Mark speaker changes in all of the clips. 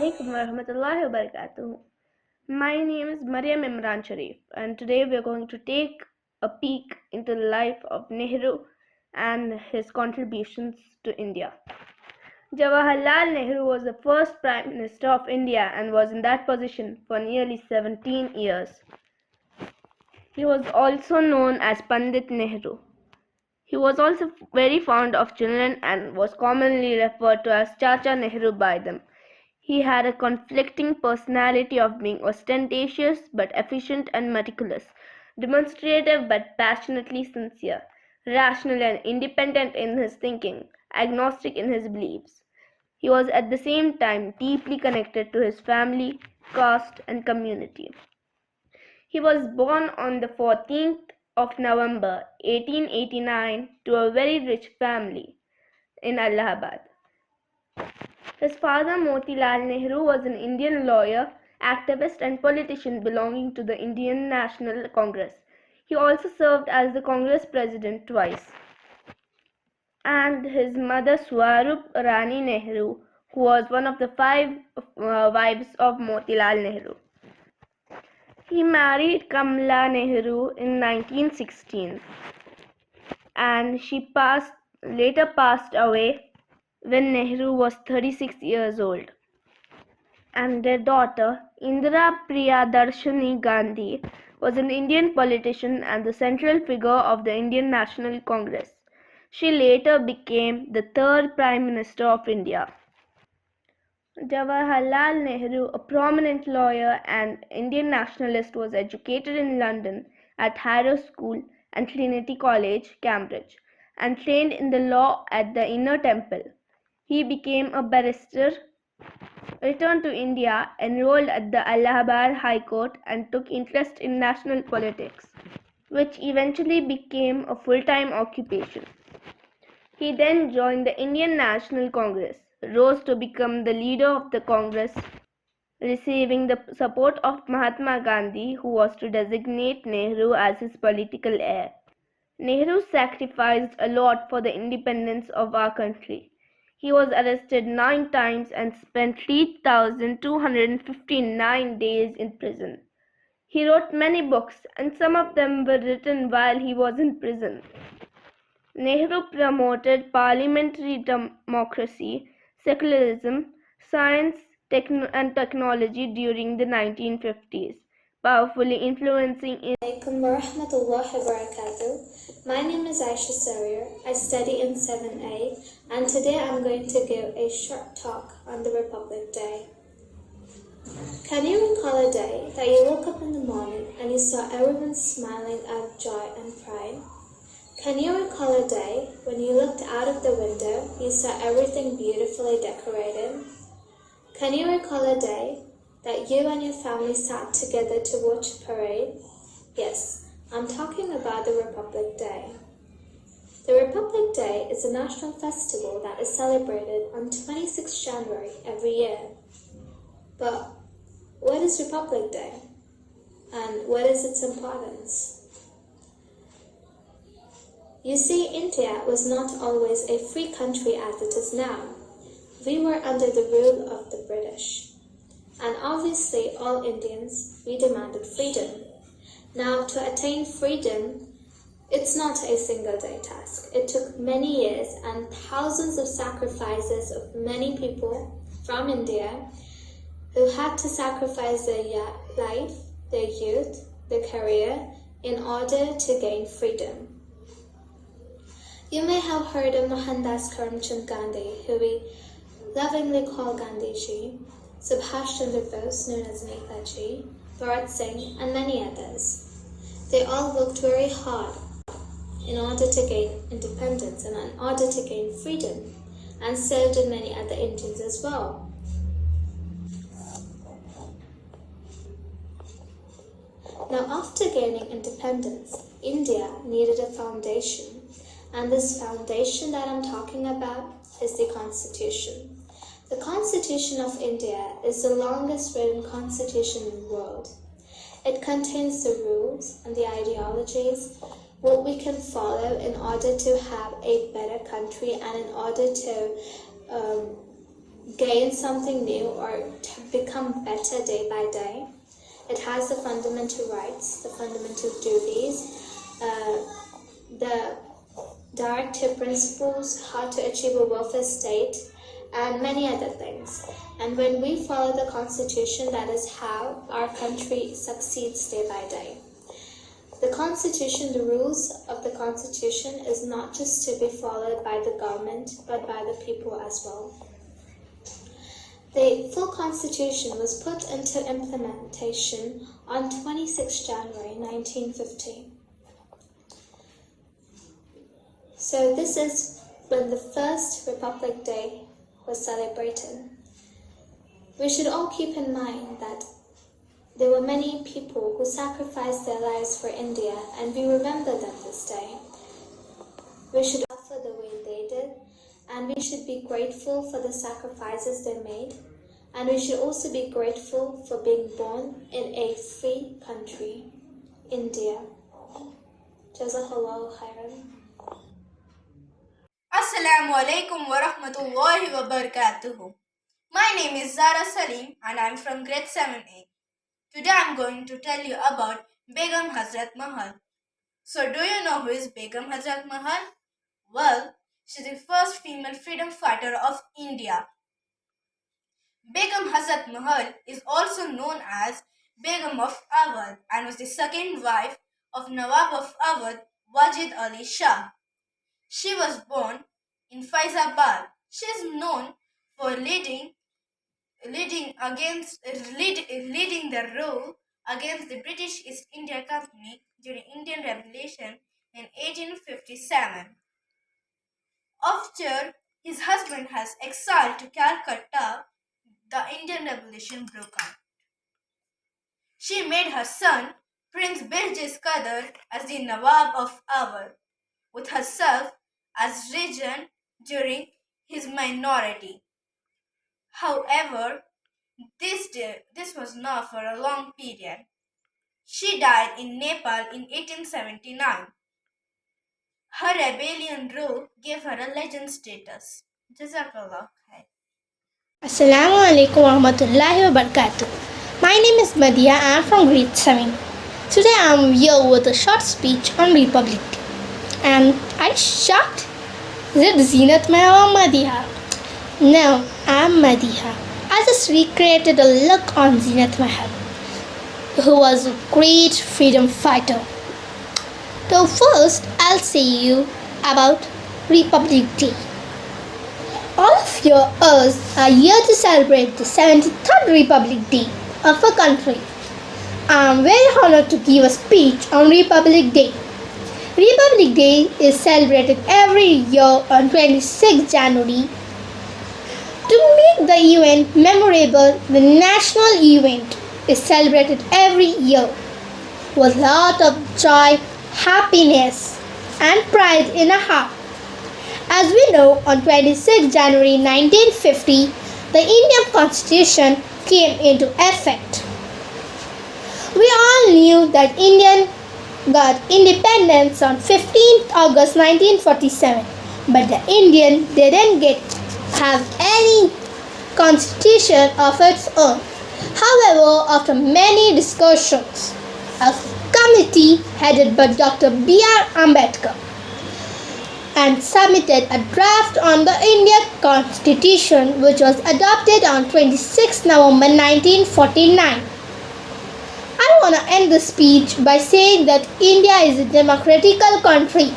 Speaker 1: alaikum warahmatullahi wabarakatuh. My name is Maryam Imran Sharif, and today we are going to take a peek into the life of Nehru and his contributions to India. Jawaharlal Nehru was the first Prime Minister of India and was in that position for nearly 17 years. He was also known as Pandit Nehru. He was also very fond of children and was commonly referred to as Chacha Nehru by them. He had a conflicting personality of being ostentatious but efficient and meticulous, demonstrative but passionately sincere, rational and independent in his thinking, agnostic in his beliefs. He was at the same time deeply connected to his family, caste, and community. He was born on the 14th of November 1889 to a very rich family in Allahabad. His father Motilal Nehru was an Indian lawyer, activist and politician belonging to the Indian National Congress. He also served as the Congress president twice. And his mother Swarup Rani Nehru, who was one of the five wives of Motilal Nehru. He married Kamla Nehru in 1916 and she later passed away when Nehru was 36 years old. And their daughter, Indira Priyadarshini Gandhi, was an Indian politician and the central figure of the Indian National Congress. She later became the third Prime Minister of India. Jawaharlal Nehru, a prominent lawyer and Indian nationalist, was educated in London at Harrow School and Trinity College, Cambridge, and trained in the law at the Inner Temple. He became a barrister, returned to India, enrolled at the Allahabad High Court, and took interest in national politics, which eventually became a full-time occupation. He then joined the Indian National Congress, rose to become the leader of the Congress, receiving the support of Mahatma Gandhi, who was to designate Nehru as his political heir. Nehru sacrificed a lot for the independence of our country. He was arrested 9 times and spent 3,259 days in prison. He wrote many books, and some of them were written while he was in prison. Nehru promoted parliamentary democracy, secularism, science and technology during the 1950s, powerfully influencing
Speaker 2: Assalamualaikum warahmatullahi wabarakatuh. My name is Aisha Sawyer. I study in 7A, and today I'm going to give a short talk on the Republic Day. Can you recall a day that you woke up in the morning and you saw everyone smiling out of joy and pride? Can you recall a day when you looked out of the window, you saw everything beautifully decorated? Can you recall a day that you and your family sat together to watch a parade? Yes, I'm talking about the Republic Day. The Republic Day is a national festival that is celebrated on 26 January every year. But what is Republic Day? And what is its importance? You see, India was not always a free country as it is now. We were under the rule of the British. And obviously, all Indians, we demanded freedom. Now, to attain freedom, it's not a single-day task. It took many years and thousands of sacrifices of many people from India who had to sacrifice their life, their youth, their career in order to gain freedom. You may have heard of Mohandas Karamchand Gandhi, who we lovingly call Gandhiji, Subhash Chandra Bose, known as Netaji, Bharat Singh, and many others. They all worked very hard in order to gain independence and in order to gain freedom, and so did many other Indians as well. Now, after gaining independence, India needed a foundation, and this foundation that I'm talking about is the Constitution. The Constitution of India is the longest written constitution in the world. It contains the rules and the ideologies, what we can follow in order to have a better country and in order to gain something new or to become better day by day. It has the fundamental rights, the fundamental duties, the directive principles, how to achieve a welfare state, and many other things. And when we follow the Constitution, that is how our country succeeds day by day. The Constitution, the rules of the Constitution, is not just to be followed by the government, but by the people as well. The full Constitution was put into implementation on 26 January 1915. So this is when the first Republic Day was celebrated. We should all keep in mind that there were many people who sacrificed their lives for India, and we remember them this day. We should suffer the way they did, and we should be grateful for the sacrifices they made, and we should also be grateful for being born in a free country, India. Jazakallahu khairan.
Speaker 3: Assalamu alaikum wa rahmatullahi wa barakatuhu. My name is Zara Salim and I am from grade 7A. Today I am going to tell you about Begum Hazrat Mahal. So do you know who is Begum Hazrat Mahal? Well, she is the first female freedom fighter of India. Begum Hazrat Mahal is also known as Begum of Awadh and was the second wife of Nawab of Awadh, Wajid Ali Shah. She was born in Faizabad. She is known for leading the role against the British East India Company during Indian Revolution in 1857. After his husband has exiled to Calcutta, the Indian Revolution broke out. She made her son, Prince Birjis Qadar, as the Nawab of Awadh, with herself as regent during his minority. However, this was not for a long period. She died in Nepal in 1879. Her rebellion rule gave her a legend status. Jazakallah khair.
Speaker 4: Assalamu alaikum warahmatullahi wabarakatuh. My name is Madhya. I am from grade 7. Today I am here with a short speech on Republic Day. And are you shocked? Is it Zeenat Mahal or Madhya? No, I am Madhya. I just recreated a look on Zeenat Mahal, who was a great freedom fighter. So first I'll say you about Republic Day. All of us are here to celebrate the 73rd Republic Day of our country. I am very honored to give a speech on Republic Day. Republic Day is celebrated every year on 26 January. To make the event memorable, the national event is celebrated every year with a lot of joy, happiness, and pride in our heart. As we know, on 26 January 1950, the Indian Constitution came into effect. We all knew that India got independence on 15th August 1947, but the Indian didn't have any constitution of its own. However, after many discussions, a committee headed by Dr. B.R. Ambedkar and submitted a draft on the Indian Constitution, which was adopted on 26 November 1949. I want to end the speech by saying that India is a democratical country,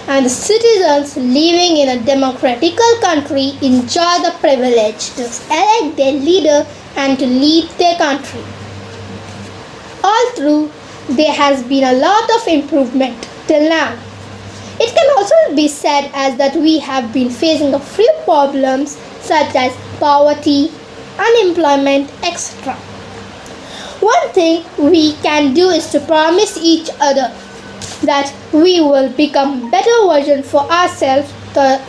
Speaker 4: and the citizens living in a democratical country enjoy the privilege to elect their leader and to lead their country. All through, there has been a lot of improvement till now. It can also be said as that we have been facing a few problems such as poverty, unemployment, etc. One thing we can do is to promise each other that we will become better version for ourselves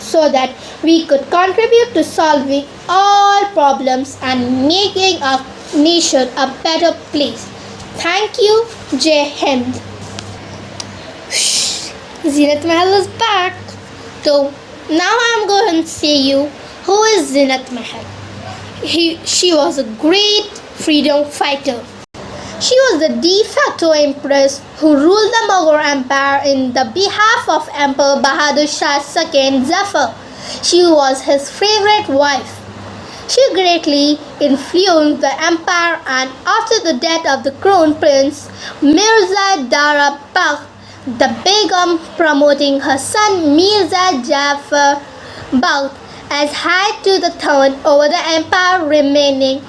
Speaker 4: so that we could contribute to solving all problems and making our nation a better place. Thank you. Jai Hind. Zeenat Mahal is back. So now I am going to say you who is is Zinat Mahal. She was a great freedom fighter. She was the de facto empress who ruled the Mughal Empire in the behalf of Emperor Bahadur Shah II Zafar. She was his favorite wife. She greatly influenced the empire, and after the death of the crown prince Mirza Dara Bakht, the Begum, promoting her son Mirza Jafar Bakht as heir to the throne over the empire, remaining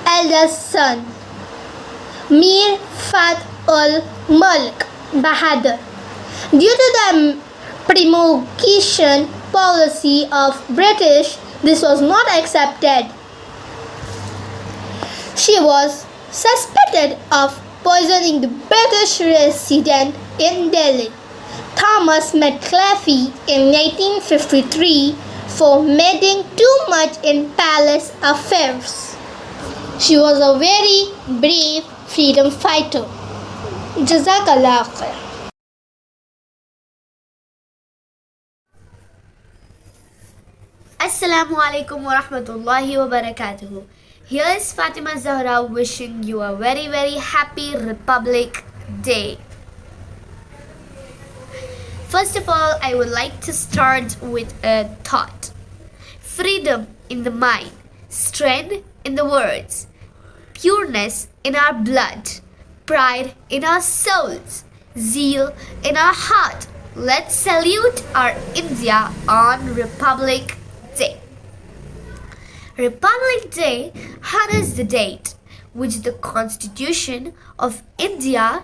Speaker 4: eldest son Mir Fath ul Mulk Bahadur. Due to the promulgation policy of British, this was not accepted. She was suspected of poisoning the British resident in Delhi, Thomas McLafee, in 1853 for meddling too much in palace affairs. She was a very brave freedom fighter. Jazakallah khair.
Speaker 5: Assalamu alaikum wa rahmatullahi wa barakatuhu. Here is Fatima Zahra wishing you a very, very happy Republic Day. First of all, I would like to start with a thought. Freedom in the mind, strength in the words, pureness in our blood, pride in our souls, zeal in our heart. Let's salute our India on Republic Day. Republic Day honors the date which the Constitution of India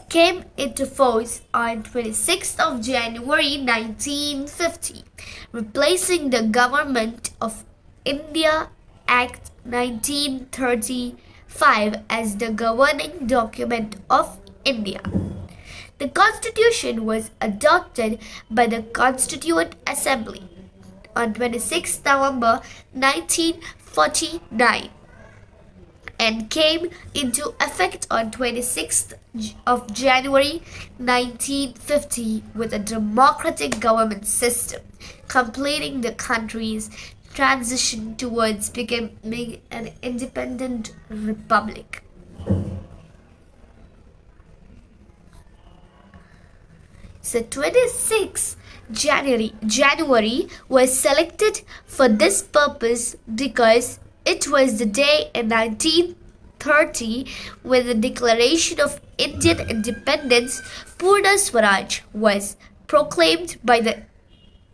Speaker 5: came into force on 26th of January 1950, replacing the Government of India Act 1935 as the governing document of India. The Constitution was adopted by the Constituent Assembly on 26 November 1949 and came into effect on 26th of January 1950 with a democratic government system, completing the country's transition towards becoming an independent republic. So 26 January was selected for this purpose because it was the day in 1930 when the Declaration of Indian Independence, Purna Swaraj, was proclaimed by the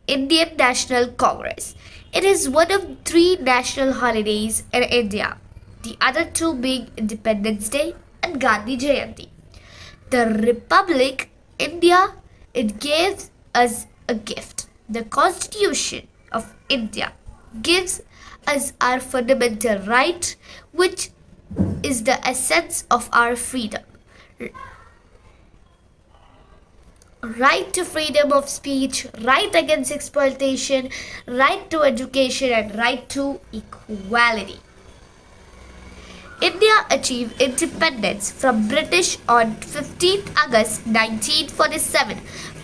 Speaker 5: Indian National Congress. It is one of three national holidays in India, the other two being Independence Day and Gandhi Jayanti. The Republic India, it gives us a gift. The Constitution of India gives us our fundamental right, which is the essence of our freedom. Right to freedom of speech, right against exploitation, right to education, and right to equality. India achieved independence from British on 15th August 1947,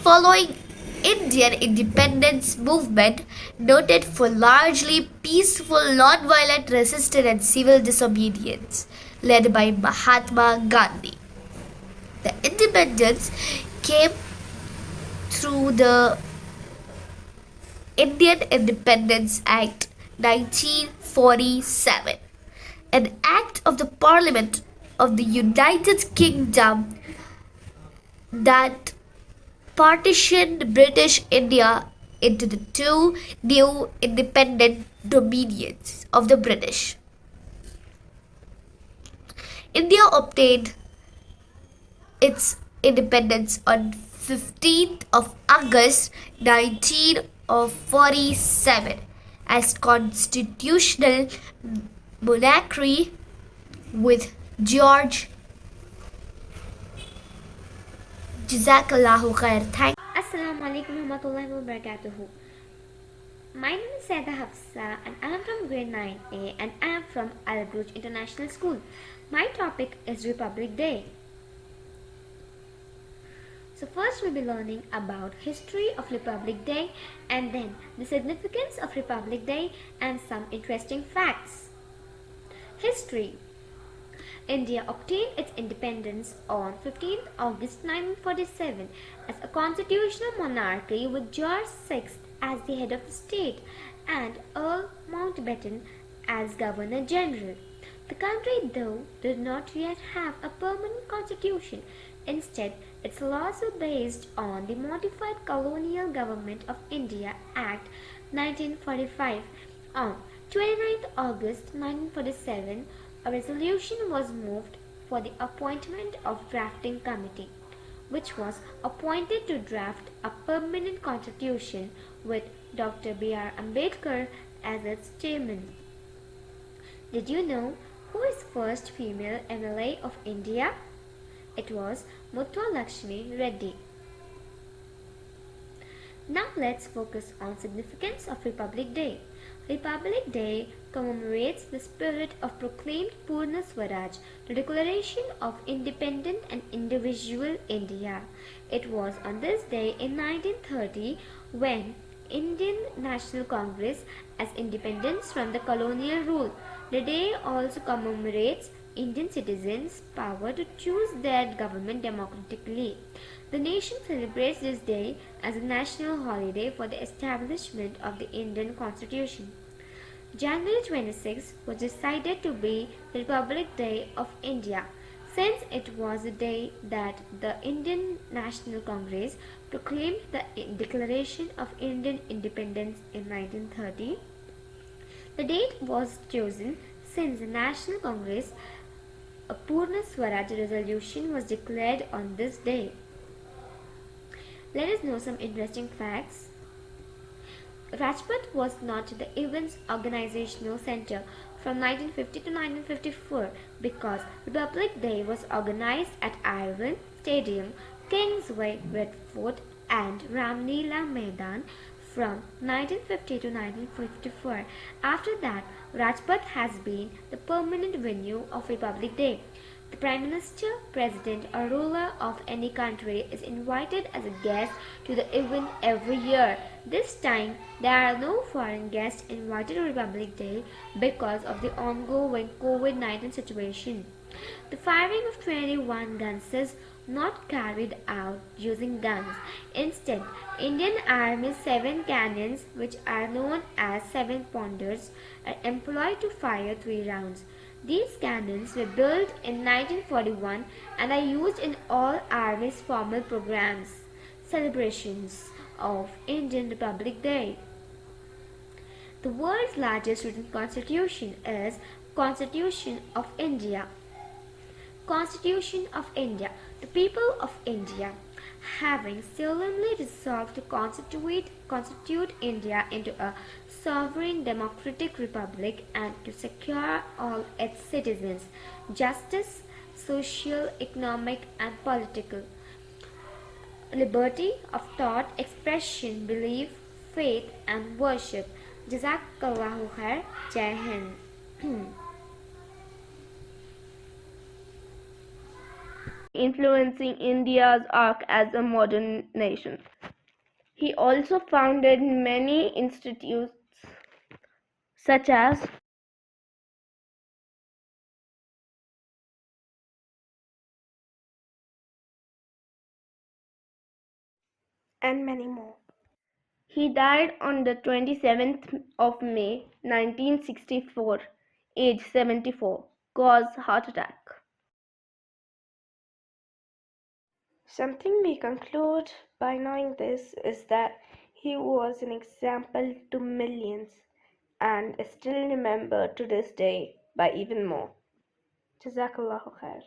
Speaker 5: following Indian independence movement noted for largely peaceful, non-violent resistance and civil disobedience, led by Mahatma Gandhi. The independence came through the Indian Independence Act 1947, an act of the Parliament of the United Kingdom that partitioned British India into the two new independent dominions of the British. India obtained its independence on 15th of August 1947 as constitutional monarchy with George. Jazakallahu khair. Thank
Speaker 6: Assalamu alaikum warahmatullahi wabarakatuh. My name is Saida Hafsa and I am from grade 9A and I am from Al Buruj International School. My topic is Republic Day. So first we'll be learning about history of Republic Day and then the significance of Republic Day and some interesting facts. History. India obtained its independence on 15th August 1947 as a constitutional monarchy with George VI as the head of the state and Earl Mountbatten as Governor General. The country, though, did not yet have a permanent constitution. Instead, its laws were based on the Modified Colonial Government of India Act 1945. On 29th August 1947, a resolution was moved for the appointment of drafting committee, which was appointed to draft a permanent constitution with Dr. B.R. Ambedkar as its chairman. Did you know who is first female MLA of India? It was Muthulakshmi Reddy. Now let's focus on significance of Republic Day. Republic Day commemorates the spirit of proclaimed Purna Swaraj, the declaration of independent and individual India. It was on this day in 1930 when Indian National Congress as independence from the colonial rule. The day also commemorates Indian citizens' power to choose their government democratically. The nation celebrates this day as a national holiday for the establishment of the Indian Constitution. January 26 was decided to be the Republic Day of India, since it was the day that the Indian National Congress proclaimed the Declaration of Indian Independence in 1930. The date was chosen since the National Congress a Purna Swaraj resolution was declared on this day. Let us know some interesting facts. Rajpath was not the event's organizational center from 1950 to 1954 because Republic Day was organized at Irwin Stadium, Kingsway, Red Fort and Ramleela Maidan from 1950 to 1954. After that, Rajpath has been the permanent venue of Republic Day. The Prime Minister, President or ruler of any country is invited as a guest to the event every year. This time, there are no foreign guests invited to Republic Day because of the ongoing COVID-19 situation. The firing of 21 guns is not carried out using guns. Instead, Indian Army's 7 cannons, which are known as 7-pounders, are employed to fire 3 rounds. These cannons were built in 1941 and are used in all Army's formal programs. Celebrations of Indian Republic Day. The world's largest written constitution is Constitution of India. Constitution of India. The people of India, having solemnly resolved to constitute India into a sovereign democratic republic and to secure all its citizens justice, social, economic and political liberty of thought, expression, belief, faith and worship. Jazakallahu khair. Jai Hind.
Speaker 1: Influencing India's arc as a modern nation. He also founded many institutes such as and many more. He died on the 27th of May 1964, age 74, cause heart attack. Something we conclude by knowing this is that he was an example to millions and is still remembered to this day by even more. Jazakallahu khair.